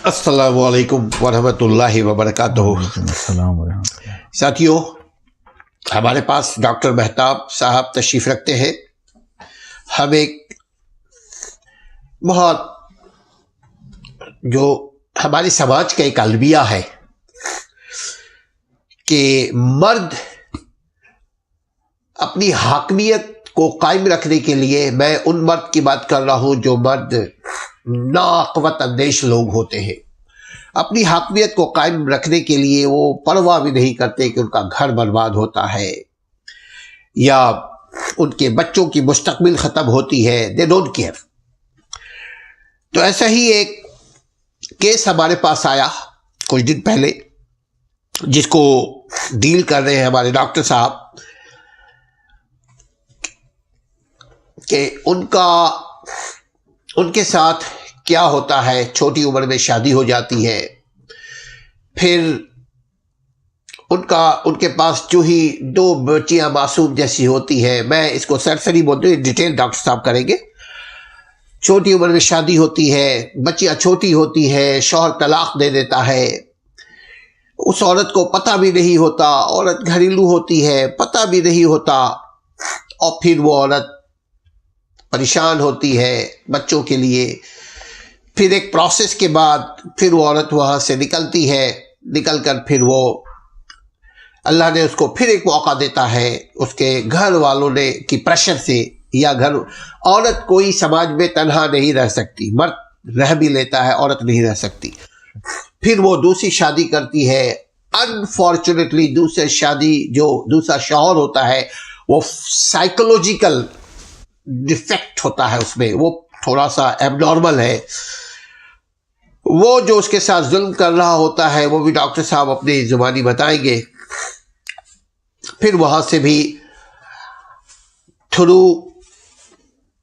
अस्सलामु अलैकुम वरहमतुल्लाहि वबरकातुहू। साथियों, हमारे पास डॉक्टर मेहताब साहब तशरीफ़ रखते हैं। हम एक बहुत जो हमारे समाज का एक अलविया है कि मर्द अपनी हाकमियत को कायम रखने के लिए, मैं उन मर्द की बात कर रहा हूं जो मर्द नाक़वत अंदेश लोग होते हैं, अपनी हाकमियत को कायम रखने के लिए वो परवाह भी नहीं करते कि उनका घर बर्बाद होता है या उनके बच्चों की मुस्तकबिल ख़त्म होती है। They don't care. तो ऐसा ही एक केस हमारे पास आया कुछ दिन पहले, जिसको डील कर रहे हैं हमारे डॉक्टर साहब, कि उनके साथ क्या होता है। छोटी उम्र में शादी हो जाती है, फिर उनके पास जो ही दो बच्चियां मासूम जैसी होती है। मैं इसको सरसरी बोलते हैं, डिटेल डॉक्टर साहब करेंगे। छोटी उम्र में शादी होती है, बच्चियां छोटी होती है, शौहर तलाक दे देता है, उस औरत को पता भी नहीं होता, औरत घरेलू होती है, पता भी नहीं होता, और फिर वो औरत परेशान होती है बच्चों के लिए। फिर एक प्रोसेस के बाद फिर वो औरत वहाँ से निकलती है, निकल कर फिर वो अल्लाह ने उसको फिर एक मौका देता है, उसके घर वालों ने की प्रेशर से, या औरत कोई समाज में तन्हा नहीं रह सकती, मर्द रह भी लेता है, औरत नहीं रह सकती। फिर वो दूसरी शादी करती है। अनफॉर्चुनेटली दूसरा शौहर होता है, वो साइकोलॉजिकल डिफेक्ट होता है उसमें, वो थोड़ा सा एबनॉर्मल है। वो जो उसके साथ जुल्म कर रहा होता है, वो भी डॉक्टर साहब अपनी जुबानी बताएंगे। फिर वहां से भी थ्रू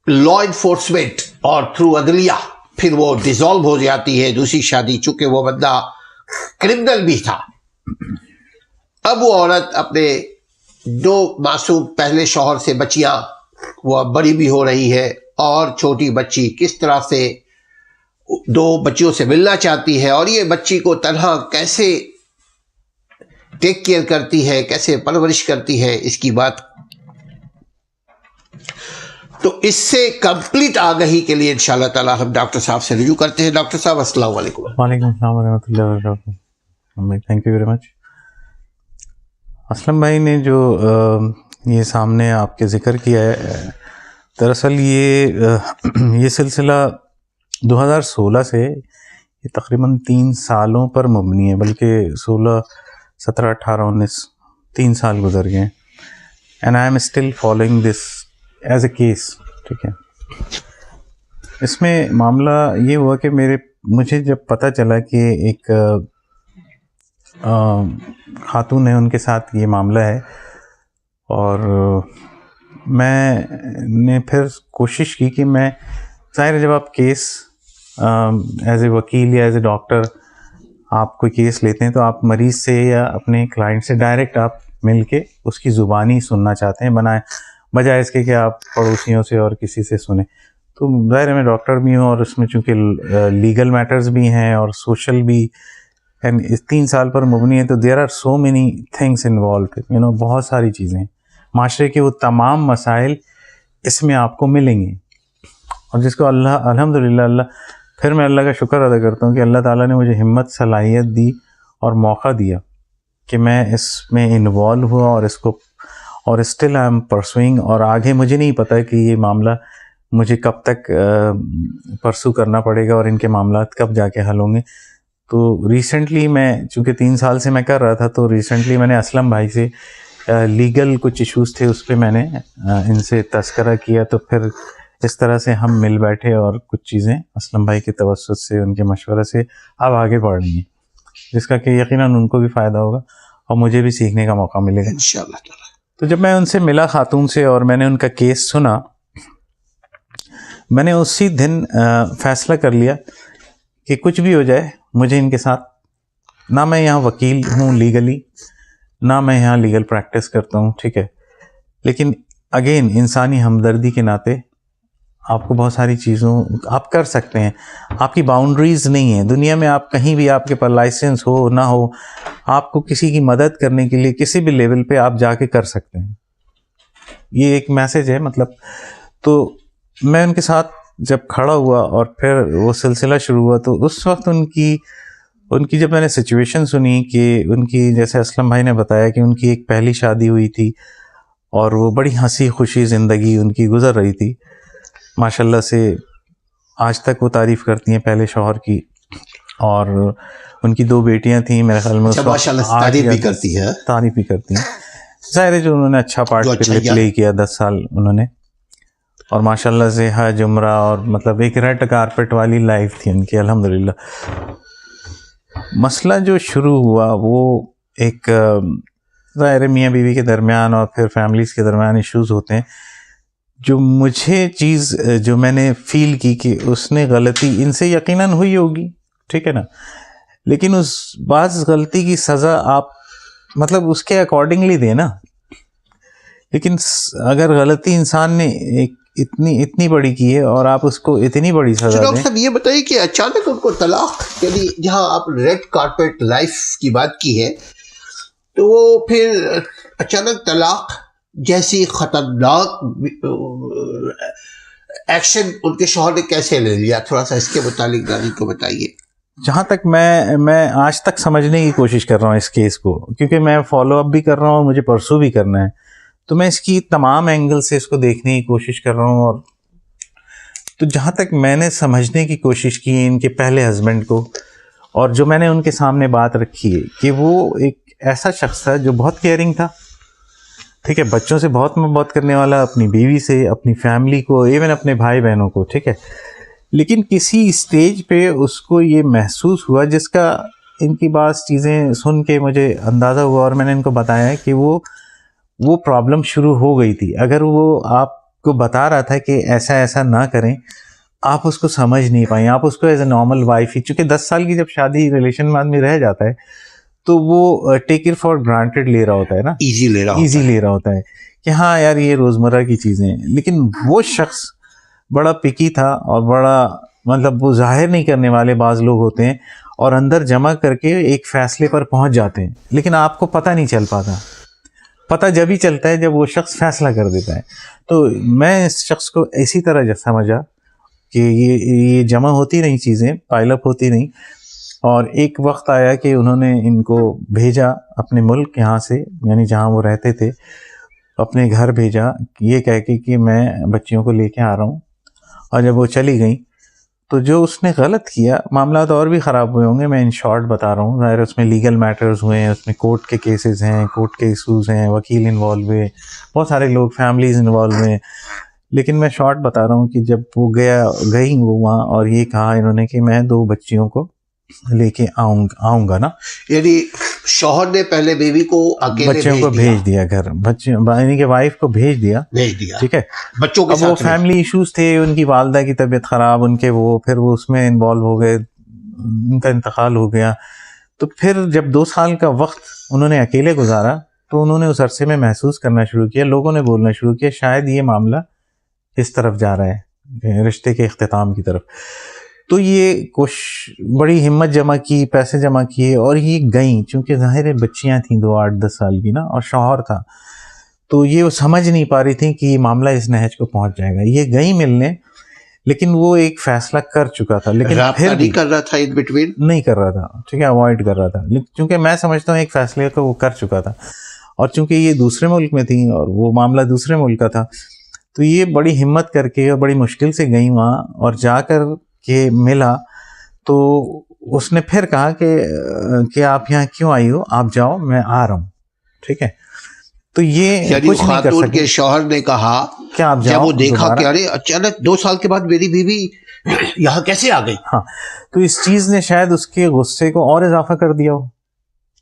लॉ इन्फोर्समेंट और थ्रू अदलिया फिर वो डिसॉल्व हो जाती है दूसरी शादी, चूंकि वो बंदा क्रिमिनल भी था। अब वो औरत अपने दो मासूम पहले शौहर से बच्चियां, वो अब बड़ी भी हो रही है, और छोटी बच्ची किस तरह से दो बच्चियों से मिलना चाहती है, और ये बच्ची को तन्हा कैसे टेक केयर करती है, कैसे परवरिश करती है, इसकी बात। तो इससे कंप्लीट आगाही के लिए इंशाल्लाह ताला हम डॉक्टर साहब से रिव्यू करते हैं। डॉक्टर साहब अस्सलाम वालेकुम। वालेकुम अस्सलाम वरहमतुल्लाहि वबरकातुहू। Thank you very much. Aslam भाई ने जो ये सामने आपके ज़िक्र किया है, दरअसल ये सिलसिला 2016 से ये तकरीबन 3 सालों पर मुबनी है, बल्कि 16, 17, 18, 19 3 साल गुजर गए, and I am still following this as a case. ठीक है, इसमें मामला ये हुआ कि मुझे जब पता चला कि एक खातून है, उनके साथ ये मामला है, और मैंने फिर कोशिश की कि मैं, ज़ाहिर है जब आप केस एज ए वकील या एज ए डॉक्टर आप कोई केस लेते हैं तो आप मरीज़ से या अपने क्लाइंट से डायरेक्ट आप मिल के उसकी ज़ुबानी सुनना चाहते हैं, बजाय इसके कि आप पड़ोसियों से और किसी से सुने। तो ज़ाहिर है मैं डॉक्टर भी हूँ, और उसमें चूँकि लीगल मैटर्स भी हैं और सोशल भी, एंड इस 3 साल पर मुबनी है, तो there are so many things involve, बहुत सारी चीज़ें, माशरे के वो तमाम मसाइल इसमें आपको मिलेंगे, और जिसको अल्हम्दुलिल्लाह फिर मैं अल्लाह का शुक्र अदा करता हूँ कि अल्लाह ताला ने मुझे हिम्मत, सलाहियत दी और मौका दिया कि मैं इसमें इन्वॉल्व हुआ, और स्टिल आई एम परसुइंग। और आगे मुझे नहीं पता कि ये मामला मुझे कब तक परसू करना पड़ेगा और इनके मामला कब जाके हल होंगे। तो रिसेंटली मैं, चूँकि 3 साल से मैं कर रहा था, तो रिसेंटली मैंने असलम भाई से लीगल कुछ इश्यूज़ थे, उस पर मैंने इनसे तस्करा किया, तो फिर इस तरह से हम मिल बैठे और कुछ चीज़ें असलम भाई के तवस्सुत से, उनके मशवरे से अब आगे बढ़ रही हैं, जिसका कि यकीनन उनको भी फ़ायदा होगा और मुझे भी सीखने का मौका मिलेगा इंशाअल्लाह ताला। तो जब मैं उनसे मिला खातून से और मैंने उनका केस सुना, मैंने उसी दिन फ़ैसला कर लिया कि कुछ भी हो जाए, मुझे इनके साथ, ना मैं यहाँ वकील हूँ लीगली, ना मैं यहाँ लीगल प्रैक्टिस करता हूँ, ठीक है, लेकिन अगेन इंसानी हमदर्दी के नाते आपको बहुत सारी चीज़ों आप कर सकते हैं, आपकी बाउंड्रीज नहीं है दुनिया में। आप कहीं भी, आपके पास लाइसेंस हो ना हो, आपको किसी की मदद करने के लिए किसी भी लेवल पे आप जाके कर सकते हैं। ये एक मैसेज है मतलब। तो मैं उनके साथ जब खड़ा हुआ और फिर वो सिलसिला शुरू हुआ, तो उस वक्त उनकी जब मैंने सिचुएशन सुनी कि उनकी, जैसे असलम भाई ने बताया कि उनकी एक पहली शादी हुई थी और वो बड़ी हंसी खुशी ज़िंदगी उनकी गुजर रही थी माशाल्लाह से। आज तक वो तारीफ़ करती हैं पहले शौहर की, और उनकी 2 बेटियां थी मेरे ख्याल में। माशाल्लाह तारीफ़ भी करती है, तारीफ़ भी करती हैं। ज़ाहिर है जो उन्होंने अच्छा पार्ट प्ले किया 10 साल उन्होंने, और माशाल्लाह से हज उम्रा और मतलब एक रेड कारपेट वाली लाइफ थी उनकी अल्हम्दुलिल्लाह। मसला जो शुरू हुआ वो एक ज़ाहिर मियाँ बीवी के दरमियान और फिर फैमिलीज़ के दरमियान इश्यूज़ होते हैं। जो मुझे चीज़ जो मैंने फ़ील की कि उसने गलती इनसे यकीनन हुई होगी, ठीक है ना, लेकिन उस बाज़ गलती की सज़ा आप मतलब उसके अकॉर्डिंगली दें ना। लेकिन अगर गलती इंसान ने एक इतनी बड़ी की है और आप उसको इतनी बड़ी सज़ा दें। डॉक्टर साहब ये बताइए कि अचानक उनको तलाक, यानी जहाँ आप रेड कारपेट लाइफ की बात की है, तो वो फिर अचानक तलाक जैसी खतरनाक एक्शन उनके शौहर ने कैसे ले लिया, थोड़ा सा इसके मुतालिक नानी को बताइए। जहाँ तक मैं आज तक समझने की कोशिश कर रहा हूँ इस केस को, क्योंकि मैं फॉलो अप भी कर रहा हूँ और मुझे परसों भी करना है, तो मैं इसकी तमाम एंगल से इसको देखने की कोशिश कर रहा हूँ। और तो जहाँ तक मैंने समझने की कोशिश की इनके पहले हस्बैंड को, और जो मैंने उनके सामने बात रखी है कि वो एक ऐसा शख्स था जो बहुत केयरिंग था, ठीक है, बच्चों से बहुत मोहब्बत करने वाला, अपनी बीवी से, अपनी फैमिली को, इवन अपने भाई बहनों को, ठीक है। लेकिन किसी स्टेज पे उसको ये महसूस हुआ, जिसका इनकी बात चीज़ें सुन के मुझे अंदाज़ा हुआ और मैंने इनको बताया है कि वो प्रॉब्लम शुरू हो गई थी। अगर वो आपको बता रहा था कि ऐसा ऐसा ना करें, आप उसको समझ नहीं पाए, आप उसको एज ए नॉर्मल वाइफ ही, चूँकि 10 साल की जब शादी रिलेशन में आदमी रह जाता है तो वो टेक इट फॉर ग्रांटेड ले रहा होता है ना, इजी ले रहा होता है कि हाँ यार ये रोज़मर्रा की चीज़ें हैं। लेकिन वो शख्स बड़ा पिकी था और बड़ा मतलब वो जाहिर नहीं करने वाले बाज़ लोग होते हैं और अंदर जमा करके एक फ़ैसले पर पहुंच जाते हैं, लेकिन आपको पता नहीं चल पाता। पता जब ही चलता है जब वो शख्स फैसला कर देता है। तो मैं इस शख्स को इसी तरह समझा कि ये जमा होती नहीं चीज़ें, पाइलअप होती नहीं, और एक वक्त आया कि उन्होंने इनको भेजा अपने मुल्क यहाँ से, यानी जहाँ वो रहते थे, अपने घर भेजा ये कह के कि मैं बच्चियों को लेके आ रहा हूँ। और जब वो चली गई तो जो उसने गलत किया, मामला तो और भी ख़राब हुए होंगे, मैं इन शॉर्ट बता रहा हूँ, ज़ाहिर उसमें लीगल मैटर्स हुए हैं, उसमें कोर्ट के केसेस हैं, कोर्ट के इशूज़ हैं, वकील इन्वॉल्व हुए, बहुत सारे लोग, फैमिलीज़ इन्वॉल्व हुए। लेकिन मैं शॉर्ट बता रहा हूँ कि जब वो गई वो वहाँ और ये कहा इन्होंने कि मैं 2 बच्चियों को लेके आऊँगा ना, यानी शौहर ने पहले बेबी को अकेले बच्चों को भेज दिया घर, यानी कि वाइफ को भेज दिया, ठीक है, बच्चों के साथ। वो फैमिली इश्यूज थे, उनकी वालदा की तबीयत ख़राब, उनके फिर वो उसमें इन्वॉल्व हो गए, उनका इंतकाल हो गया। तो फिर जब 2 साल का वक्त उन्होंने अकेले गुजारा तो उन्होंने उस अरसे में महसूस करना शुरू किया, लोगों ने बोलना शुरू किया शायद ये मामला इस तरफ जा रहा है, रिश्ते के इख्तिताम की तरफ। तो ये बड़ी हिम्मत जमा की, पैसे जमा किए और ये गई, चूँकि ज़ाहिर है बच्चियाँ थीं 2 8-10 साल की ना, और शौहर था, तो ये वो समझ नहीं पा रही थी कि ये मामला इस नहज को पहुंच जाएगा। ये गई मिलने, लेकिन वो एक फैसला कर चुका था, लेकिन फिर नहीं कर रहा था, इन बिटवीन नहीं कर रहा था, ठीक है, अवॉइड कर रहा था। लेकिन चूँकि मैं समझता हूँ एक फैसले को वो कर चुका था, और चूँकि ये दूसरे मुल्क में थी और वो मामला दूसरे मुल्क का था, तो ये बड़ी हिम्मत करके और बड़ी मुश्किल से गई वहाँ, और जाकर के मिला तो उसने फिर कहा कि आप यहाँ क्यों आई हो, आप जाओ, मैं आ रहा हूँ, ठीक है। तो ये कुछ नहीं कर सके। के शौहर ने कहा क्या आप जाओ, जब वो देखा कि अरे अचानक 2 साल के बाद मेरी बीवी यहाँ कैसे आ गई, हाँ, तो इस चीज़ ने शायद उसके गुस्से को और इजाफा कर दिया हो,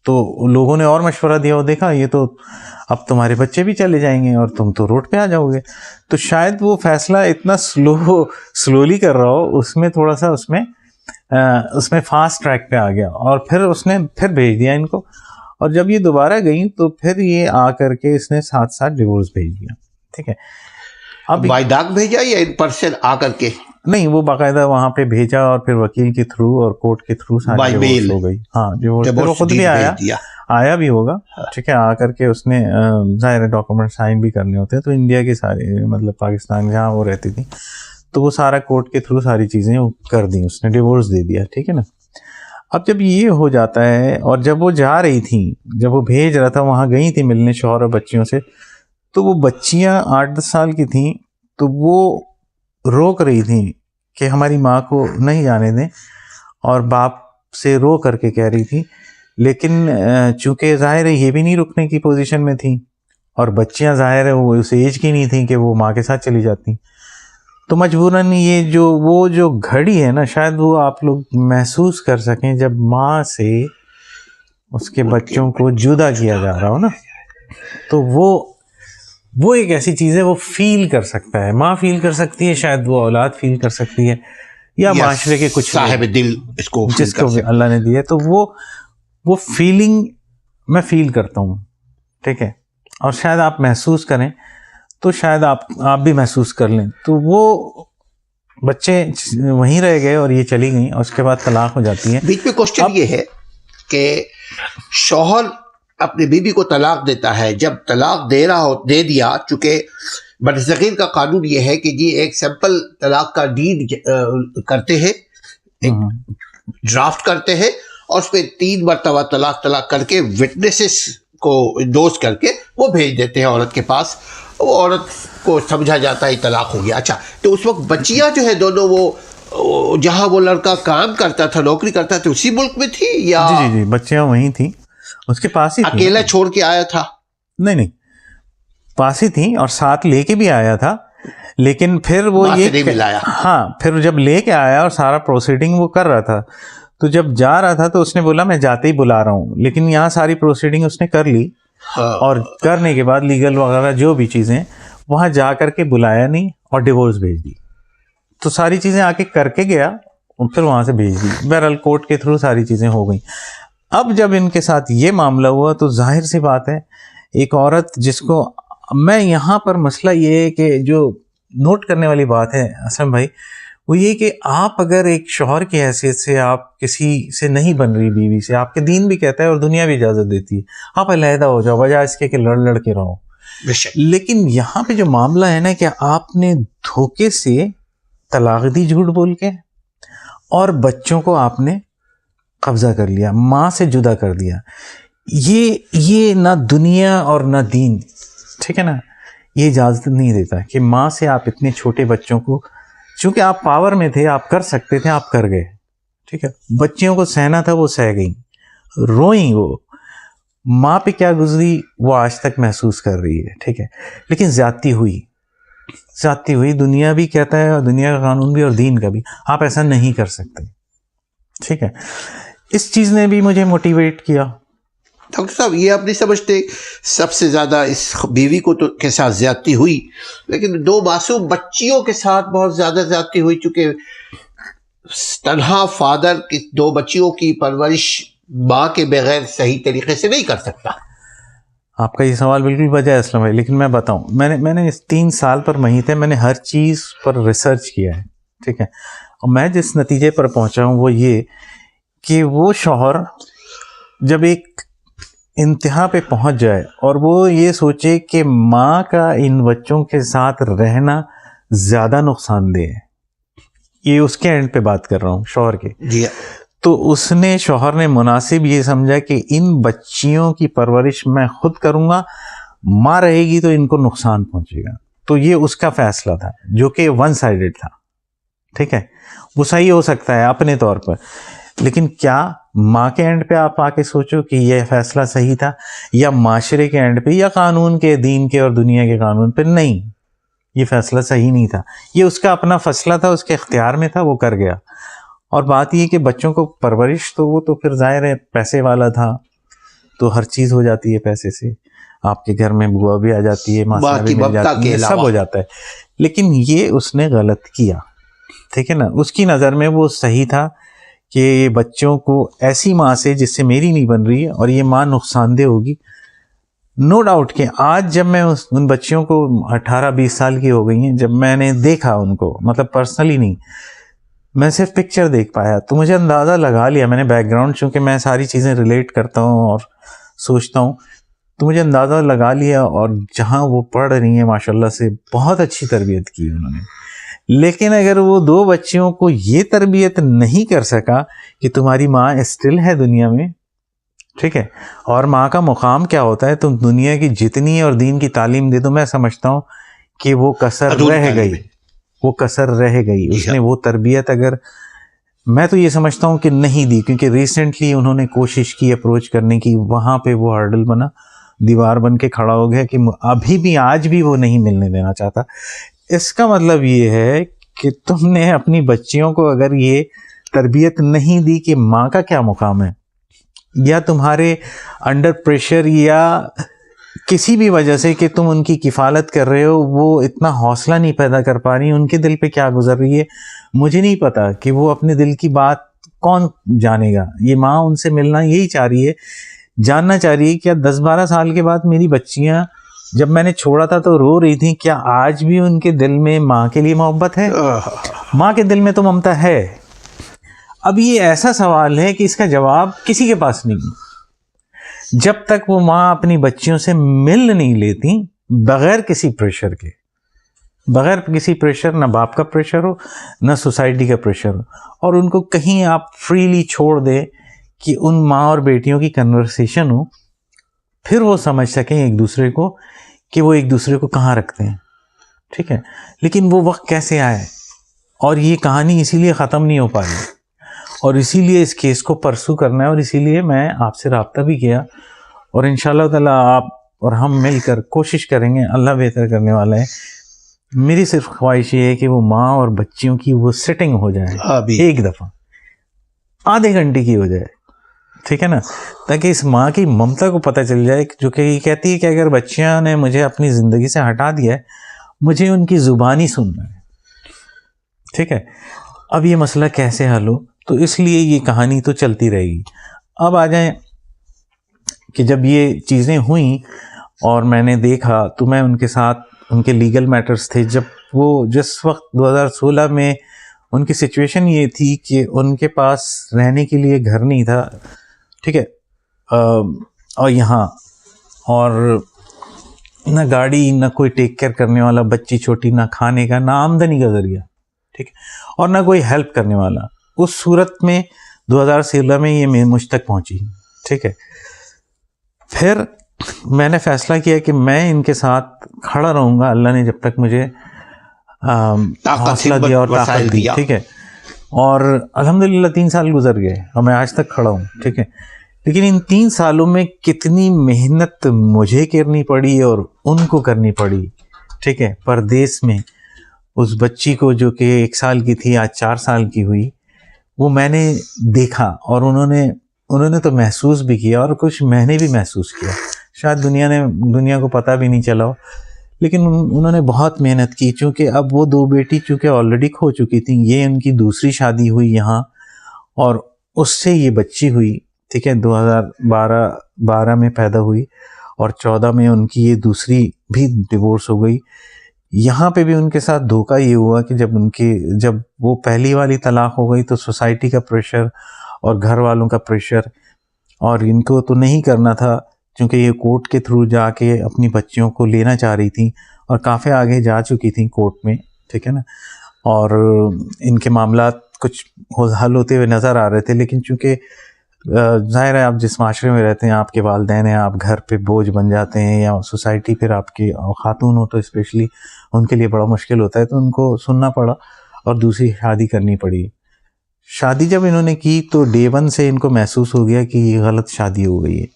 तो लोगों ने और मशवरा दिया हो, देखा ये तो अब तुम्हारे बच्चे भी चले जाएंगे और तुम तो रोड पे आ जाओगे। तो शायद वो फैसला इतना स्लोली कर रहा हो, उसमें थोड़ा सा उसमें फास्ट ट्रैक पे आ गया, और फिर उसने फिर भेज दिया इनको। और जब ये दोबारा गई तो फिर ये आ करके इसने साथ साथ डिवोर्स भेज दिया, ठीक है। अब बाय डाक भेजा या इन पर्सन आकर के? नहीं, वो बाकायदा वहां पे भेजा और फिर वकील के थ्रू और कोर्ट के थ्रू सारी डिवोर्स हो गई। हाँ, डिवोर्स खुद भी आया भी होगा। ठीक है, आकर के उसने जाहिर डॉक्यूमेंट साइन भी करने होते हैं, तो इंडिया की सारी मतलब पाकिस्तान जहाँ वो रहती थी तो वो सारा कोर्ट के थ्रू सारी चीजें कर दी, उसने डिवोर्स दे दिया। ठीक है ना। अब जब ये हो जाता है और जब वो जा रही थी, जब वो भेज रहा था, वहां गई थी मिलने शौहर और बच्चियों से, तो वो बच्चियां 8-10 साल की थी, तो वो रोक रही थी कि हमारी माँ को नहीं जाने दें और बाप से रो करके कह रही थी। लेकिन चूंकि जाहिर है ये भी नहीं रुकने की पोजीशन में थी और बच्चियां जाहिर है वो उस एज की नहीं थी कि वो माँ के साथ चली जाती, तो मजबूरन ये जो घड़ी है ना, शायद वो आप लोग महसूस कर सकें जब माँ से उसके बच्चों को जुदा किया जा रहा हो ना, तो वो एक ऐसी चीज़ है, वो फील कर सकता है, माँ फील कर सकती है, शायद वो औलाद फील कर सकती है, या माशरे के कुछ साहिब दिल इसको जिसको अल्लाह ने दिया, तो वो फीलिंग मैं फील करता हूँ। ठीक है, और शायद आप महसूस करें तो शायद आप भी महसूस कर लें। तो वो बच्चे वहीं रह गए और ये चली गई और उसके बाद तलाक हो जाती है। बीच में क्वेश्चन ये है कि शौहर अपनी बीवी को तलाक देता है, जब तलाक दे दिया, चूंकि बरसगीर का कानून ये है कि जी एक सिंपल तलाक का डीड करते हैं, एक ड्राफ्ट करते हैं और उस पर 3 मरतबा तलाक करके विटनेसेस को इंडोर्स करके वो भेज देते हैं औरत के पास, वो औरत को समझा जाता है तलाक हो गया। अच्छा, तो उस वक्त बच्चियां जो है दोनों वो जहां वो लड़का काम करता था, नौकरी करता था, उसी मुल्क में थी या? जी, बच्चियां वहीं थी, उसके पास ही अकेला छोड़ के आया था? नहीं, पास ही थी और साथ लेके भी आया था, लेकिन फिर वो ये नहीं मिलाया। हाँ, फिर जब लेके आया और सारा प्रोसीडिंग वो कर रहा था, तो जब जा रहा था तो उसने बोला मैं जाते ही बुला रहा हूँ, लेकिन यहाँ सारी प्रोसीडिंग उसने कर ली। हाँ। और करने के बाद लीगल वगैरह जो भी चीज़ें, वहाँ जा करके बुलाया नहीं और डिवोर्स भेज दी। तो सारी चीज़ें आके करके गया और फिर वहाँ से भेज दी। बहरहाल कोर्ट के थ्रू सारी चीज़ें हो गई। अब जब इनके साथ ये मामला हुआ तो जाहिर सी बात है, एक औरत जिसको मैं यहाँ पर मसला ये है कि जो नोट करने वाली बात है असलम भाई, वो ये कि आप अगर एक शौहर की हैसियत से आप किसी से नहीं बन रही बीवी से, आपके दीन भी कहता है और दुनिया भी इजाज़त देती है, आप अलहदा हो जाओ, बजाय इसके कि लड़ के रहो। लेकिन यहाँ पे जो मामला है ना कि आपने धोखे से तलाक दी झूठ बोल के, और बच्चों को आपने कब्जा कर लिया, माँ से जुदा कर दिया। ये ना दुनिया और ना दीन, ठीक है ना, ये इजाज़त नहीं देता कि माँ से आप इतने छोटे बच्चों को, चूंकि आप पावर में थे, आप कर सकते थे, आप कर गए। ठीक है, बच्चियों को सहना था, वो सह गई, रोई, वो माँ पे क्या गुजरी वो आज तक महसूस कर रही है। ठीक है, लेकिन ज्यादती हुई, दुनिया भी कहता है और दुनिया का कानून भी और दीन का भी, आप ऐसा नहीं कर सकते। ठीक है, इस चीज़ ने भी मुझे मोटिवेट किया। डॉक्टर साहब, ये आप नहीं समझते सबसे ज़्यादा इस बीवी को तो के साथ ज्यादती हुई, लेकिन 2 मासूम बच्चियों के साथ बहुत ज़्यादा ज्यादती हुई, चूँकि तन्हा फादर की 2 बच्चियों की परवरिश माँ के बगैर सही तरीके से नहीं कर सकता। आपका ये सवाल बिल्कुल वजह है असलम भाई, लेकिन मैं बताऊं, मैंने इस 3 साल पर वहीं थे, मैंने हर चीज़ पर रिसर्च किया है। ठीक है, और मैं जिस नतीजे पर पहुंचा हूं वो ये कि वो शौहर जब एक इंतहा पे पहुंच जाए और वो ये सोचे कि माँ का इन बच्चों के साथ रहना ज़्यादा नुकसानदेह है, ये उसके एंड पे बात कर रहा हूँ, शौहर के जी, तो शौहर ने मुनासिब ये समझा कि इन बच्चियों की परवरिश मैं खुद करूँगा, माँ रहेगी तो इनको नुकसान पहुँचेगा। तो ये उसका फैसला था जो कि 1 साइडेड था। ठीक है, वो सही हो सकता है अपने तौर पर, लेकिन क्या माँ के एंड पे आप आके सोचो कि यह फैसला सही था, या माशरे के एंड पे, या कानून के, दीन के और दुनिया के कानून पे? नहीं, ये फैसला सही नहीं था, ये उसका अपना फैसला था, उसके इख्तियार में था, वो कर गया। और बात ये कि बच्चों को परवरिश तो वो तो फिर जाहिर है पैसे वाला था, तो हर चीज़ हो जाती है पैसे से, आपके घर में बुआ भी आ जाती है, माँ भी मिल जाती है, सब हो जाता है। लेकिन ये उसने गलत किया। ठीक है ना, उसकी नज़र में वो सही था कि ये बच्चों को ऐसी माँ से जिससे मेरी नहीं बन रही है और ये माँ नुकसानदेह होगी, नो डाउट कि आज जब मैं उन बच्चियों को 18-20 साल की हो गई हैं, जब मैंने देखा उनको, मतलब पर्सनली नहीं, मैं सिर्फ पिक्चर देख पाया, तो मुझे अंदाज़ा लगा लिया, मैंने बैकग्राउंड, चूँकि मैं सारी चीज़ें रिलेट करता हूँ और सोचता हूँ, तो मुझे अंदाज़ा लगा लिया। और जहाँ वो पढ़ रही हैं माशाल्लाह से बहुत अच्छी तरबियत की उन्होंने। लेकिन अगर वो 2 बच्चियों को ये तरबियत नहीं कर सका कि तुम्हारी माँ स्टिल है दुनिया में, ठीक है, और माँ का मुकाम क्या होता है, तुम दुनिया की जितनी और दीन की तालीम दे दो, मैं समझता हूँ कि वो कसर रह गई, वो कसर रह गई। उसने वो तरबियत अगर, मैं तो ये समझता हूँ कि नहीं दी, क्योंकि रिसेंटली उन्होंने कोशिश की अप्रोच करने की, वहाँ पे वो हर्डल बना, दीवार बन के खड़ा हो गया कि अभी भी, आज भी वो नहीं मिलने देना चाहता। इसका मतलब ये है कि तुमने अपनी बच्चियों को अगर ये तरबियत नहीं दी कि माँ का क्या मुकाम है, या तुम्हारे अंडर प्रेशर या किसी भी वजह से कि तुम उनकी किफ़ालत कर रहे हो, वो इतना हौसला नहीं पैदा कर पा रही, उनके दिल पे क्या गुजर रही है मुझे नहीं पता, कि वो अपने दिल की बात कौन जानेगा। ये माँ उनसे मिलना यही चाह रही है, जानना चाह रही है क्या 10-12 साल के बाद मेरी बच्चियाँ, जब मैंने छोड़ा था तो रो रही थी, क्या आज भी उनके दिल में माँ के लिए मोहब्बत है? माँ के दिल में तो ममता है। अब ये ऐसा सवाल है कि इसका जवाब किसी के पास नहीं। जब तक वो माँ अपनी बच्चियों से मिल नहीं लेती, बगैर किसी प्रेशर के, बगैर किसी प्रेशर, ना बाप का प्रेशर हो ना सोसाइटी का प्रेशर हो, और उनको कहीं आप फ्रीली छोड़ दे कि उन माँ और बेटियों की कन्वर्सेशन हो, फिर वो समझ सकें एक दूसरे को कि वो एक दूसरे को कहाँ रखते हैं, ठीक है। लेकिन वो वक्त कैसे आए, और ये कहानी इसीलिए ख़त्म नहीं हो पा रही, और इसीलिए इस केस को परसू करना है, और इसीलिए मैं आपसे रब्ता भी किया, और इंशाल्लाह ताला आप और हम मिलकर कोशिश करेंगे, अल्लाह बेहतर करने वाला है। मेरी सिर्फ ख्वाहिश ये है कि वो माँ और बच्चियों की वो सिटिंग हो जाए एक दफ़ा, आधे घंटे की हो जाए, ठीक है ना, ताकि इस माँ की ममता को पता चल जाए, जो कि ये कहती है कि अगर बच्चियाँ ने मुझे अपनी ज़िंदगी से हटा दिया है, मुझे उनकी ज़ुबानी सुनना है, ठीक है। अब ये मसला कैसे हल हो, तो इसलिए ये कहानी तो चलती रहेगी। अब आ जाए कि जब ये चीज़ें हुई और मैंने देखा, तो मैं उनके साथ, उनके लीगल मैटर्स थे, जब वो जिस वक्त 2016 में उनकी सिचुएशन ये थी कि उनके पास रहने के लिए घर नहीं था, ठीक है, और यहाँ, और ना गाड़ी, ना कोई टेक केयर करने वाला, बच्ची छोटी, ना खाने का, ना आमदनी का जरिया, ठीक है, और ना कोई हेल्प करने वाला। उस सूरत में 2016 में ये मुझ तक पहुंची, ठीक है। फिर मैंने फैसला किया कि मैं इनके साथ खड़ा रहूँगा, अल्लाह ने जब तक मुझे हौसला दिया और ताकत दी, ठीक है। और अल्हम्दुलिल्लाह 3 साल गुजर गए और मैं आज तक खड़ा हूँ, ठीक है। लेकिन इन 3 सालों में कितनी मेहनत मुझे करनी पड़ी और उनको करनी पड़ी, ठीक है, परदेश में। उस बच्ची को जो कि 1 साल की थी, आज 4 साल की हुई, वो मैंने देखा, और उन्होंने तो महसूस भी किया, और कुछ मैंने भी महसूस किया। शायद दुनिया को पता भी नहीं चला हो, लेकिन उन्होंने बहुत मेहनत की। चूँकि अब वो 2 बेटी चूँकि ऑलरेडी खो चुकी थी, ये उनकी दूसरी शादी हुई यहाँ, और उससे ये बच्ची हुई, ठीक है, 2012 में पैदा हुई, और 14 में उनकी ये दूसरी भी डिवोर्स हो गई। यहाँ पे भी उनके साथ धोखा ये हुआ कि जब वो पहली वाली तलाक हो गई, तो सोसाइटी का प्रेशर और घर वालों का प्रेशर, और इनको तो नहीं करना था, क्योंकि ये कोर्ट के थ्रू जाके अपनी बच्चियों को लेना चाह रही थी, और काफ़ी आगे जा चुकी थी कोर्ट में, ठीक है ना, और इनके मामलात कुछ हल होते हुए नज़र आ रहे थे। लेकिन चूँकि ज़ाहिर है, आप जिस माशरे में रहते हैं, आपके वालिदैन हैं, आप घर पे बोझ बन जाते हैं, या सोसाइटी फिर आपकी खातून हो तो स्पेशली उनके लिए बड़ा मुश्किल होता है, तो उनको सुनना पड़ा और दूसरी शादी करनी पड़ी। शादी जब इन्होंने की तो डे 1 से इनको महसूस हो गया कि ये गलत शादी हो गई है,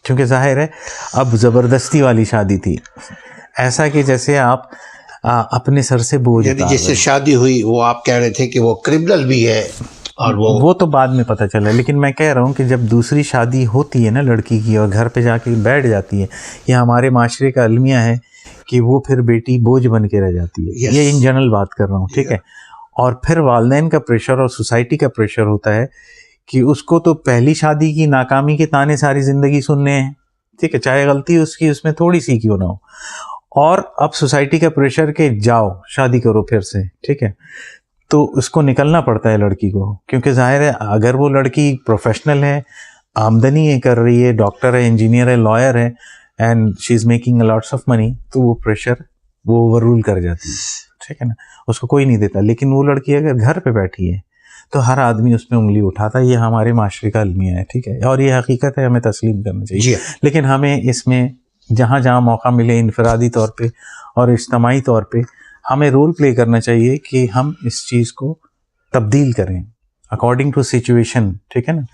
क्योंकि ज़ाहिर है अब ज़बरदस्ती वाली शादी थी, ऐसा कि जैसे आप अपने सर से बोझ उतार रहे हैं। जिससे शादी हुई वो आप कह रहे थे कि वो क्रिमिनल भी है, और वो तो बाद में पता चला। लेकिन मैं कह रहा हूँ कि जब दूसरी शादी होती है ना लड़की की, और घर पे जाके बैठ जाती है, ये हमारे माशरे का अलमिया है कि वो फिर बेटी बोझ बन के रह जाती है। ये इन जनरल बात कर रहा हूँ, ठीक है। और फिर वालिदैन का प्रेशर और सोसाइटी का प्रेशर होता है कि उसको तो पहली शादी की नाकामी के ताने सारी ज़िंदगी सुनने हैं, ठीक है, चाहे गलती उसकी उसमें थोड़ी सी क्यों ना हो। और अब सोसाइटी का प्रेशर के जाओ शादी करो फिर से, ठीक है, तो उसको निकलना पड़ता है लड़की को, क्योंकि जाहिर है अगर वो लड़की प्रोफेशनल है, आमदनी ये कर रही है, डॉक्टर है, इंजीनियर है, लॉयर है, and she is making lots of money, तो वो प्रेशर वो ओवर रूल कर जाती है, ठीक है ना, उसको कोई नहीं देता। लेकिन वो लड़की अगर घर पे बैठी है तो हर आदमी उसमें उंगली उठाता है। ये हमारे माशरे का अलमिया है, ठीक है, और ये हकीकत है, हमें तस्लीम करना चाहिए। लेकिन हमें इसमें जहाँ जहाँ मौका मिले इनफरादी तौर पे और इज्तमाही तौर पे हमें रोल प्ले करना चाहिए कि हम इस चीज़ को तब्दील करें अकॉर्डिंग टू सिचुएशन, ठीक है ना।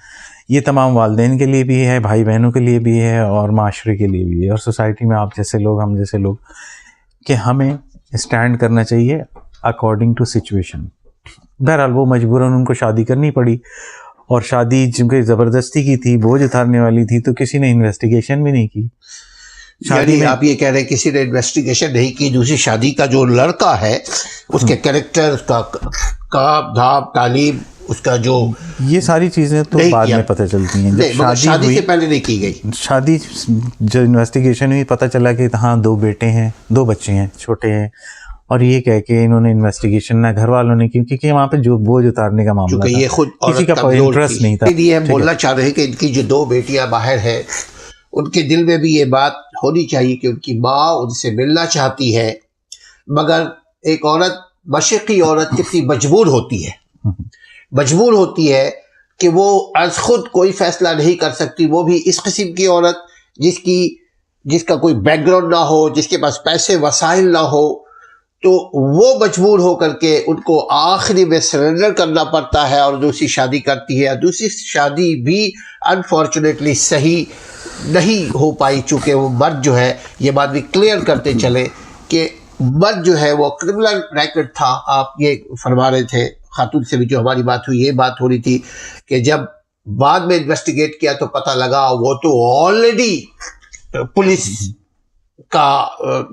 ये तमाम वालिदैन के लिए भी है, भाई बहनों के लिए भी है, और माशरे के लिए भी है, और सोसाइटी में आप जैसे लोग, हम जैसे लोग, कि हमें स्टैंड करना चाहिए अकॉर्डिंग टू सिचुएशन। बहरहाल वो मजबूरन उनको शादी करनी पड़ी, और शादी चूँकि ज़बरदस्ती की थी, बोझ उतारने वाली थी, तो किसी ने इन्वेस्टिगेशन भी नहीं की। शादी में आप ये कह रहे हैं किसी ने इन्वेस्टिगेशन नहीं की, दूसरी शादी का जो लड़का है उसके कैरेक्टर, उसका काम धाम, तालीम, उसका जो, ये सारी चीज़ें तो बाद में पता चलती हैं। जब शादी से पहले नहीं की गई। शादी जो इन्वेस्टिगेशन हुई पता चला कि हाँ 2 बेटे हैं, 2 बच्चे हैं, छोटे हैं, और ये कह के इन्होंने इन्वेस्टिगेशन ना घर वालों ने की, क्योंकि वहाँ पे जो बोझ उतारने का मामला था, ये खुद किसी का इंटरेस्ट नहीं था। ये हम बोलना चाह रहे हैं कि इनकी जो 2 बेटियां बाहर है, उनके दिल में भी ये बात होनी चाहिए कि उनकी माँ उनसे मिलना चाहती है, मगर एक औरत, मशरक़ी औरत कितनी मजबूर होती है कि वो आज खुद कोई फैसला नहीं कर सकती। वो भी इस किस्म की औरत जिसका कोई बैकग्राउंड ना हो, जिसके पास पैसे वसाइल ना हो, तो वो मजबूर होकर के उनको आखिरी में सरेंडर करना पड़ता है और दूसरी शादी करती है। दूसरी शादी भी अनफॉर्चुनेटली सही नहीं हो पाई, चूँकि वो मर्द जो है, ये बात भी क्लियर करते चले कि मर्द जो है वो क्रिमिनल रैकेट था। आप ये फरमा रहे थे, खातून से भी जो हमारी बात हुई, ये बात हो रही थी कि जब बाद में इन्वेस्टिगेट किया तो पता लगा वो तो ऑलरेडी पुलिस का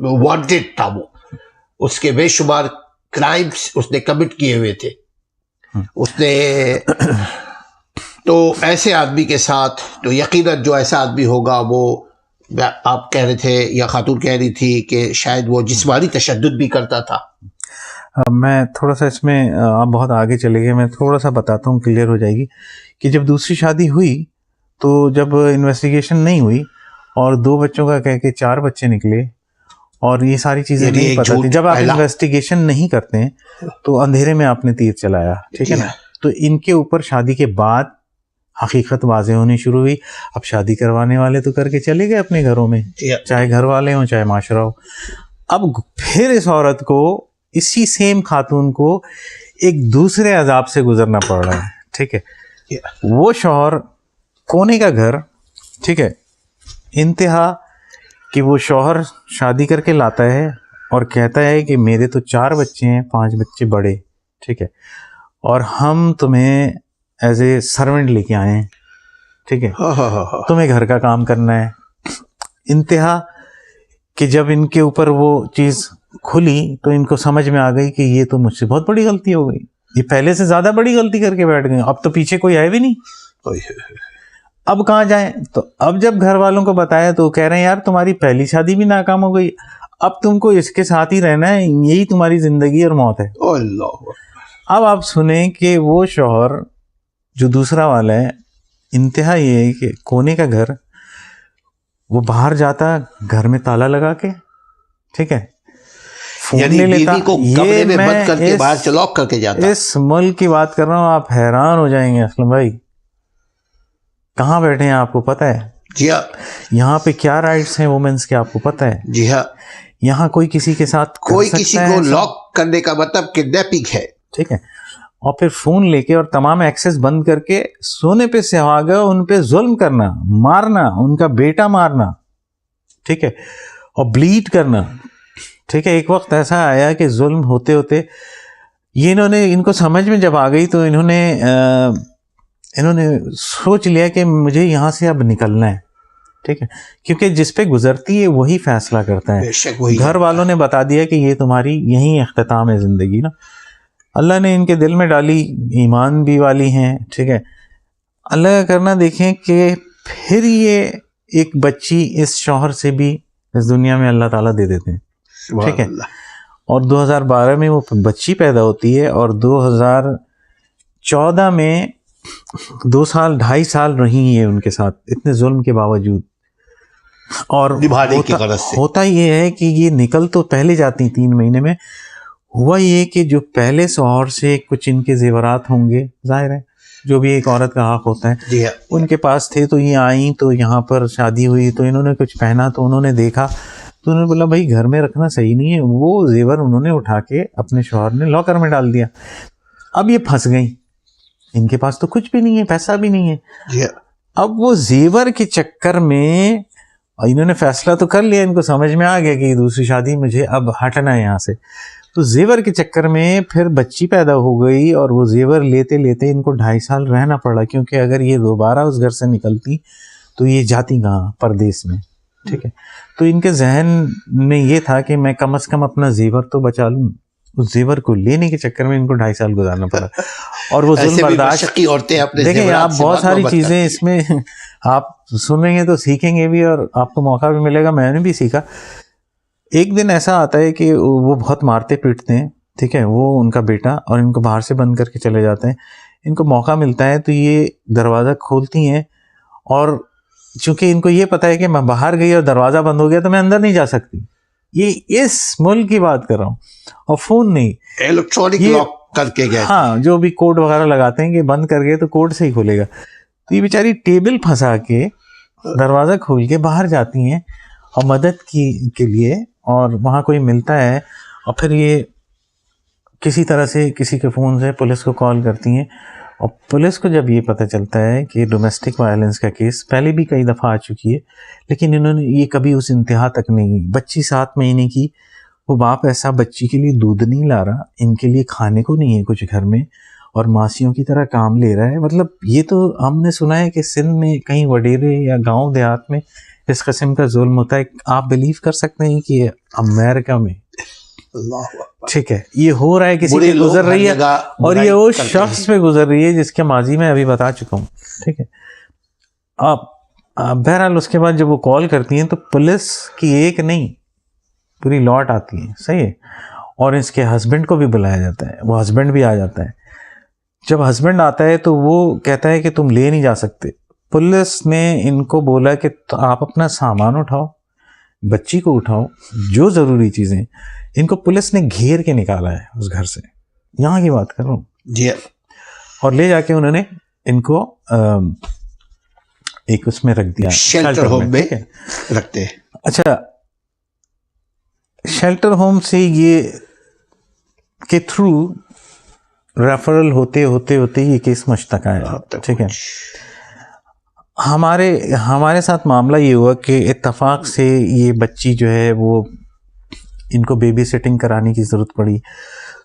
वांटेड था, वो उसके बेशुमार क्राइम्स उसने कमिट किए हुए थे उसने। तो ऐसे आदमी के साथ तो यकीनन जो ऐसा आदमी होगा, वो आप कह रहे थे या खातून कह रही थी कि शायद वो जिस्मानी तशद्दुद भी करता था। मैं थोड़ा सा इसमें, आप बहुत आगे चले गए, मैं थोड़ा सा बताता हूँ, क्लियर हो जाएगी कि जब दूसरी शादी हुई तो जब इन्वेस्टिगेशन नहीं हुई और 2 बच्चों का कह के 4 बच्चे निकले, और ये सारी चीज़ें नहीं पता थी। जब आप इन्वेस्टिगेशन नहीं करते हैं तो अंधेरे में आपने तीर चलाया, ठीक है ना। तो इनके ऊपर शादी के बाद हकीकत वाज़े होनी शुरू हुई। अब शादी करवाने वाले तो करके चले गए अपने घरों में, चाहे घर वाले हों चाहे माशरा हो। अब फिर इस औरत को, इसी सेम खातून को एक दूसरे अजाब से गुजरना पड़ रहा है, ठीक है। वो शौहर, कोने का घर, ठीक है, इंतहा कि वो शौहर शादी करके लाता है और कहता है कि मेरे तो 4 बच्चे हैं, 5 बच्चे बड़े, ठीक है, और हम तुम्हें एज ए सर्वेंट लेके आए हैं, ठीक है, तुम्हें घर का काम करना है। इंतहा कि जब इनके ऊपर वो चीज़ खुली तो इनको समझ में आ गई कि ये तो मुझसे बहुत बड़ी गलती हो गई, ये पहले से ज़्यादा बड़ी गलती करके बैठ गए, अब तो पीछे कोई है भी नहीं, अब कहाँ जाएं। तो अब जब घर वालों को बताया तो कह रहे हैं यार तुम्हारी पहली शादी भी नाकाम हो गई, अब तुमको इसके साथ ही रहना है, यही तुम्हारी जिंदगी और मौत है। अब आप सुने कि वो शौहर जो दूसरा वाला है, इंतहा ये है कि कोने का घर, वो बाहर जाता घर में ताला लगा के, ठीक है, फोन ले लेता, ये मैं बंद करके बाहर से लॉक करके जाता। इस मुल्क की बात कर रहा हूँ, आप हैरान हो जाएंगे असलम भाई, कहाँ बैठे हैं आपको पता है? जी हाँ। यहाँ पे क्या राइट्स हैं वुमेन्स के आपको पता है? जी हाँ। यहाँ कोई किसी के साथ कोई किसी को लॉक करने का मतलब किडनैपिंग है, ठीक है, और फिर फोन लेके और तमाम एक्सेस बंद करके सोने पे सुहागा उन पे जुल्म करना, मारना, उनका बेटा मारना, ठीक है, और ब्लीड करना, ठीक है। एक वक्त ऐसा आया कि जुल्म होते होते ये इनको समझ में जब आ गई तो इन्होंने सोच लिया कि मुझे यहाँ से अब निकलना है, ठीक है, क्योंकि जिस पे गुजरती है वही फैसला करता है। घर वालों ने बता दिया कि ये तुम्हारी यही इख्तिताम है ज़िंदगी ना। अल्लाह ने इनके दिल में डाली, ईमान भी वाली हैं, ठीक है। अल्लाह का करना देखें कि फिर ये एक बच्ची इस शौहर से भी इस दुनिया में अल्लाह ताला दे देते हैं, ठीक है। और 2012 में वो बच्ची पैदा होती है और 2014 में 2 साल 2.5 साल रही है उनके साथ इतने जुल्म के बावजूद। और होता ये है कि ये निकल तो पहले जाती 3 महीने में। हुआ ये कि जो पहले शौहर से कुछ इनके जेवरात होंगे, जाहिर है जो भी एक औरत का हक होता है, उनके पास थे, तो ये आई, तो यहाँ पर शादी हुई, तो इन्होंने कुछ पहना, तो उन्होंने देखा, तो उन्होंने बोला भाई घर में रखना सही नहीं है। वो जेवर उन्होंने उठा के अपने शौहर ने लॉकर में डाल दिया। अब ये फंस गई, इनके पास तो कुछ भी नहीं है, पैसा भी नहीं है। अब वो जेवर के चक्कर में इन्होंने फैसला तो कर लिया, इनको समझ में आ गया कि दूसरी शादी मुझे अब हटना है यहाँ से। तो जेवर के चक्कर में फिर बच्ची पैदा हो गई और वो जेवर लेते लेते इनको 2.5 साल रहना पड़ा, क्योंकि अगर ये दोबारा उस घर से निकलती तो ये जाती कहाँ, परदेश में, ठीक है। तो इनके जहन में ये था कि मैं कम से कम अपना जेवर तो बचा लूँ। उस जेवर को लेने के चक्कर में इनको 2.5 साल गुजारना पड़ा। और वो जुल्म बर्दाश्त की औरतें अपने देखिए, आप बहुत सारी चीज़ें इसमें आप सुनेंगे तो सीखेंगे भी और आपको मौका भी मिलेगा। मैंने भी सीखा। एक दिन ऐसा आता है कि वो बहुत मारते पीटते हैं, ठीक है, वो उनका बेटा, और इनको बाहर से बंद करके चले जाते हैं। इनको मौका मिलता है तो ये दरवाज़ा खोलती हैं, और चूंकि इनको ये पता है कि मैं बाहर गई और दरवाज़ा बंद हो गया तो मैं अंदर नहीं जा सकती। ये इस मुल्क की बात कर रहा हूँ, और फ़ोन नहीं, इलेक्ट्रॉनिक लॉक करके गए। हाँ, जो भी कोड वगैरह लगाते हैं कि बंद कर गए तो कोड से ही खुलेगा। तो ये बेचारी टेबल फंसा के दरवाज़ा खोल के बाहर जाती हैं और मदद के लिए, और वहाँ कोई मिलता है, और फिर ये किसी तरह से किसी के फ़ोन से पुलिस को कॉल करती हैं। और पुलिस को जब ये पता चलता है कि डोमेस्टिक वायलेंस का केस पहले भी कई दफ़ा आ चुकी है, लेकिन इन्होंने ये कभी उस इंतहा तक नहीं, बच्ची 7 महीने की, वो बाप ऐसा बच्ची के लिए दूध नहीं ला रहा, इनके लिए खाने को नहीं है कुछ घर में, और मासियों की तरह काम ले रहा है। मतलब ये तो हमने सुना है कि सिंध में कहीं वडेरे या गांव देहात में इस किस्म का जुल्म होता है। आप बिलीव कर सकते हैं कि अमेरिका में, ठीक है, ये हो रहा है, किसी पे गुजर रही है, और ये वो शख्स पे गुजर रही है जिसके माजी में अभी बता चुका हूँ, ठीक है। अब बहरहाल उसके बाद जब वो कॉल करती हैं तो पुलिस की एक नहीं पूरी लॉट आती है, सही है, और इसके हस्बैंड को भी बुलाया जाता है। वो हस्बैंड भी आ जाता है। जब हस्बैंड आता है तो वो कहता है कि तुम ले नहीं जा सकते। पुलिस ने इनको बोला कि तो आप अपना सामान उठाओ, बच्ची को उठाओ, जो ज़रूरी चीज़ें। इनको पुलिस ने घेर के निकाला है उस घर से, यहाँ की बात कर रहा हूँ जी, और ले जाके उन्होंने इनको एक उसमें रख दिया, शेल्टर होम में रखते हैं। अच्छा, शेल्टर होम से ये के थ्रू रेफरल होते होते होते ये केस मुझ तक आया, ठीक है। हमारे साथ मामला ये हुआ कि इत्तेफाक से ये बच्ची जो है वो इनको बेबी सिटिंग कराने की ज़रूरत पड़ी,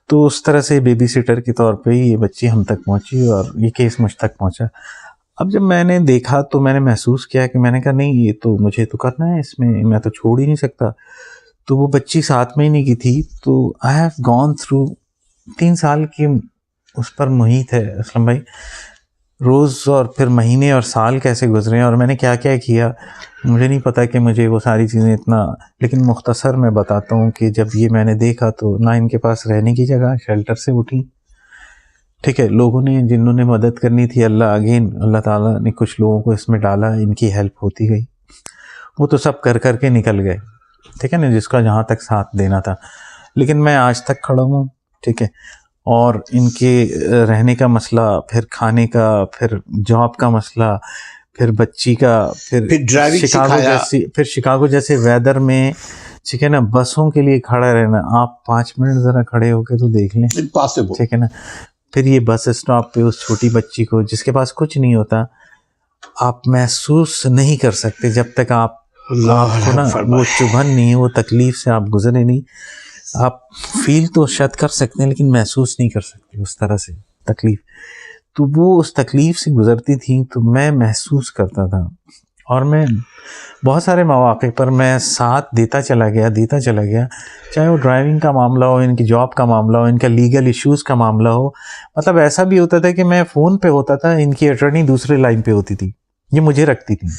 तो उस तरह से बेबी सिटर के तौर पे ये बच्ची हम तक पहुंची और ये केस मुझ तक पहुंचा। अब जब मैंने देखा तो मैंने महसूस किया कि मैंने कहा नहीं, ये तो मुझे तो करना है, इसमें मैं तो छोड़ ही नहीं सकता। तो वो बच्ची 7 महीने की थी, तो आई हैव गॉन थ्रू 3 साल की उस पर मुहित है असलम भाई, रोज़ और फिर महीने और साल कैसे गुजरे और मैंने क्या क्या किया, मुझे नहीं पता कि मुझे वो सारी चीज़ें इतना, लेकिन मुख्तसर मैं बताता हूँ कि जब ये मैंने देखा तो ना इनके पास रहने की जगह, शेल्टर से उठी, ठीक है, लोगों ने जिन्होंने मदद करनी थी, अल्लाह ताला ने कुछ लोगों को इसमें डाला, इनकी हेल्प होती गई, वो तो सब कर कर के निकल गए, ठीक है ना, जिसका जहाँ तक साथ देना था। लेकिन मैं आज तक खड़ा हूँ, ठीक है, और इनके रहने का मसला, फिर खाने का, फिर जॉब का मसला, फिर बच्ची का, फिर शिकागो जैसे वेदर में, ठीक है ना, बसों के लिए खड़ा रहना, आप 5 मिनट ज़रा खड़े होके तो देख लें, ठीक है ना। फिर ये बस स्टॉप पे उस छोटी बच्ची को जिसके पास कुछ नहीं होता, आप महसूस नहीं कर सकते जब तक आपको ना वो चुभन नहीं, वो तकलीफ से आप गुजरे नहीं। आप फील तो शायद कर सकते हैं लेकिन महसूस नहीं कर सकते उस तरह से तकलीफ। तो वो उस तकलीफ से गुजरती थी तो मैं महसूस करता था, और मैं बहुत सारे मौके पर मैं साथ देता चला गया, चाहे वो ड्राइविंग का मामला हो, इनकी जॉब का मामला हो, इनका लीगल इश्यूज़ का मामला हो। मतलब ऐसा भी होता था कि मैं फ़ोन पे होता था, इनकी अटर्नी दूसरे लाइन पे होती थी, ये मुझे रखती थी,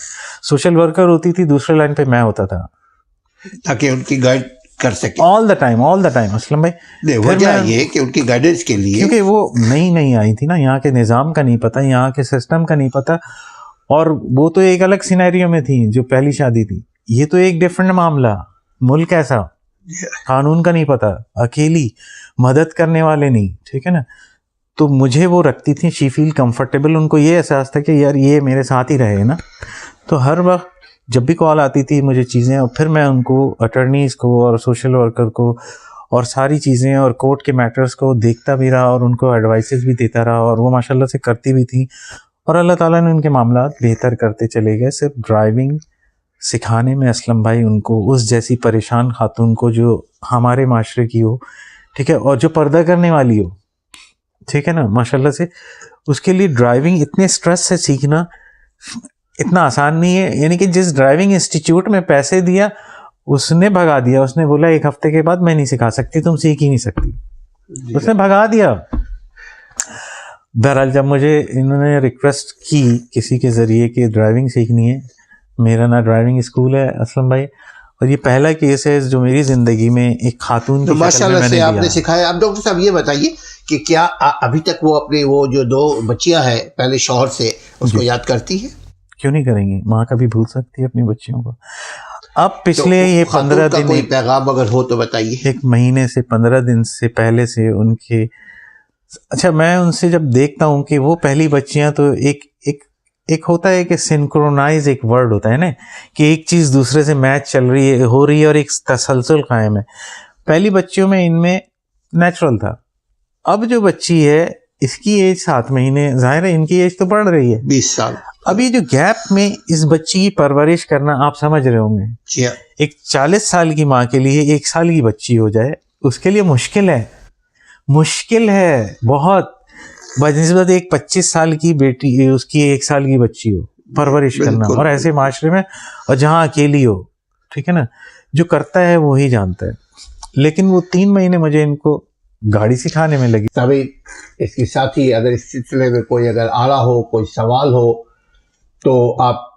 सोशल वर्कर होती थी, दूसरे लाइन पे मैं होता था ताकि उनकी गाइड कर सके। ऑल द टाइम असलम भाई। नहीं, वजह ये कि उनकी गाइडेंस के लिए, क्योंकि वो नई आई थी ना, यहाँ के निज़ाम का नहीं पता, यहाँ के सिस्टम का नहीं पता, और वो तो एक अलग सिनेरियो में थी जो पहली शादी थी, ये तो एक डिफरेंट मामला, मुल्क ऐसा, कानून का नहीं पता, अकेली, मदद करने वाले नहीं, ठीक है ना। तो मुझे वो रखती थी, शी फील कंफर्टेबल, उनको ये एहसास था कि यार ये मेरे साथ ही रहे ना। तो हर वक्त जब भी कॉल आती थी मुझे चीज़ें, और फिर मैं उनको अटर्नीज़ को और सोशल वर्कर को और सारी चीज़ें और कोर्ट के मैटर्स को देखता भी रहा और उनको एडवाइसेस भी देता रहा, और वो माशाल्लाह से करती भी थी, और अल्लाह ताला ने उनके मामला बेहतर करते चले गए। सिर्फ ड्राइविंग सिखाने में असलम भाई उनको उस जैसी परेशान खातून को जो हमारे माशरे की हो, ठीक है, और जो पर्दा करने वाली हो, ठीक है ना, माशाल्लाह से, उसके लिए ड्राइविंग इतने स्ट्रेस से सीखना इतना आसान नहीं है। यानी कि जिस ड्राइविंग इंस्टीट्यूट में पैसे दिया उसने भगा दिया, उसने बोला 1 हफ्ते के बाद मैं नहीं सिखा सकती, तुम सीख ही नहीं सकती, उसने भगा दिया। बहरहाल जब मुझे इन्होंने रिक्वेस्ट की किसी के ज़रिए कि ड्राइविंग सीखनी है, मेरा ना ड्राइविंग स्कूल है असलम भाई, और ये पहला केस है जो मेरी ज़िंदगी में एक खातून तो माशाल्लाह से आपने सिखाया। अब डॉक्टर साहब ये बताइए कि क्या अभी तक वो अपने वो जो 2 बच्चियां हैं पहले शौहर से, उसको याद करती है? क्यों नहीं करेंगी, माँ कभी भूल सकती है अपनी बच्चियों को। अब पिछले तो ये 15 दिन, कोई पैगाम अगर हो तो बताइए। 1 महीने से 15 दिन से पहले से उनके, अच्छा मैं उनसे जब देखता हूँ कि वो पहली बच्चियां, तो एक होता है कि सिंक्रोनाइज एक वर्ड होता है ना, कि एक चीज़ दूसरे से मैच चल रही है, हो रही है, और एक तसलसल कायम है। पहली बच्चियों में इनमें नेचुरल था। अब जो बच्ची है इसकी एज 7 महीने, जाहिर है इनकी एज तो बढ़ रही है 20 साल। अब ये जो गैप में इस बच्ची की परवरिश करना, आप समझ रहे होंगे, एक 40 साल की माँ के लिए 1 साल की बच्ची हो जाए, उसके लिए मुश्किल है बहुत, बनिस्बत एक 25 साल की बेटी, उसकी 1 साल की बच्ची हो, परवरिश करना, और ऐसे माशरे में, और जहाँ अकेली हो, ठीक है ना, जो करता है वो ही जानता है। लेकिन वो 3 महीने मुझे इनको गाड़ी सिखाने में लगी। तभी इसके साथ ही अगर इस सिलसिले में कोई अगर आ रहा हो, कोई सवाल हो, तो आप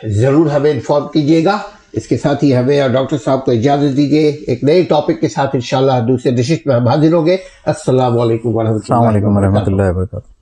ज़रूर हमें इन्फॉर्म कीजिएगा। इसके साथ ही हमें और डॉक्टर साहब को इजाज़त दीजिए। एक नए टॉपिक के साथ इंशाल्लाह दूसरे डिश में हम हाजिर होंगे। अस्सलाम वालेकुम वरहमतुल्लाहि वबरकातुहू।